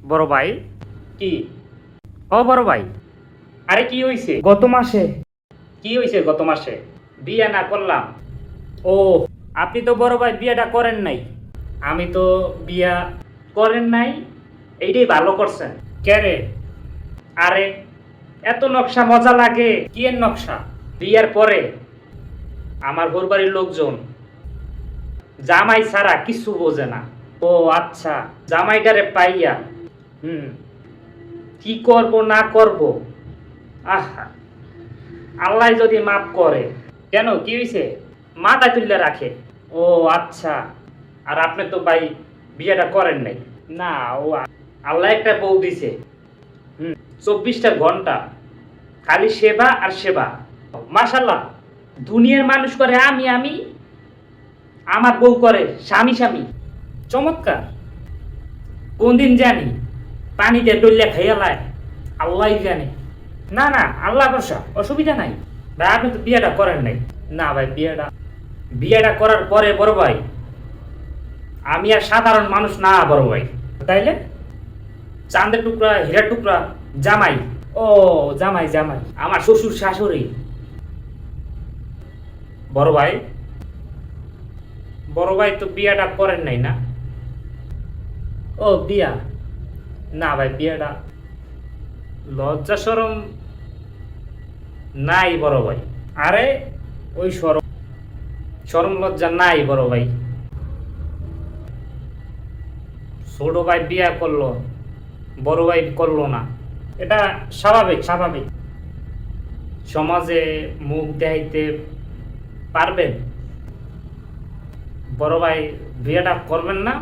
বড় ভাই। কি? ও বড় ভাই, আরে কি হইছে? গত মাসে কি হইছে গত মাসে? বিয়ে না করলাম। ও, আপনি তো বড় ভাই বিয়েটা করেন নাই। আমি তো বিয়া করেন নাই, এইটাই ভালো করছেন। কে রে? আরে এত নকশা মজা লাগে। কি এর নকশা? বিয়ার পরে আমার ঘর বাড়ির লোকজন জামাই ছাড়া কিছু বোঝে না। ও আচ্ছা। জামাইটারে পাইয়া হুম। কি করব না করব, আহা, আল্লাহ যদি মাফ করে। কেন, কি হয়েছে? মাথা তুলে রাখে। ও আচ্ছা। আর আপনি তো ভাই বিয়েটা করেন নাই। না, ও আল্লাহ একটা বউ দিছে, হুম। 24টা ঘন্টা খালি সেবা আর সেবা। মাশাল্লাহ, দুনিয়ার মানুষ করে আমি আমি, আমার বউ করে স্বামী স্বামী। চমৎকার। কোন দিন জানি পানিতে ডলিয়া খাইয়ালায়, আল্লাহ জানে। না না, আল্লাহ ভরসা, অসুবিধা নাই। ভাই আপনি তো বিয়েটা করেন নাই। না ভাই, বিয়েটা করার পরে বড় ভাই, আমি আর সাধারণ মানুষ না বড় ভাই। তাইলে চাঁদের টুকরা, হীরার টুকরা, জামাই। ও জামাই, জামাই আমার শ্বশুর শাশুড়ি। বড় ভাই, বড় ভাই তো বিয়েটা করেন নাই না? ও বিয়া, না ভাই বিয়েটা, লজ্জা শরম নাই বড় ভাই। আরে ওই শরম লজ্জা নাই বড় ভাই। ছোট ভাই বিয়া করলো, বড় ভাই করলো না, এটা স্বাভাবিক স্বাভাবিক। সমাজে মুখ দেখাইতে পারবেন? বড় ভাই বিয়েটা করবেন না?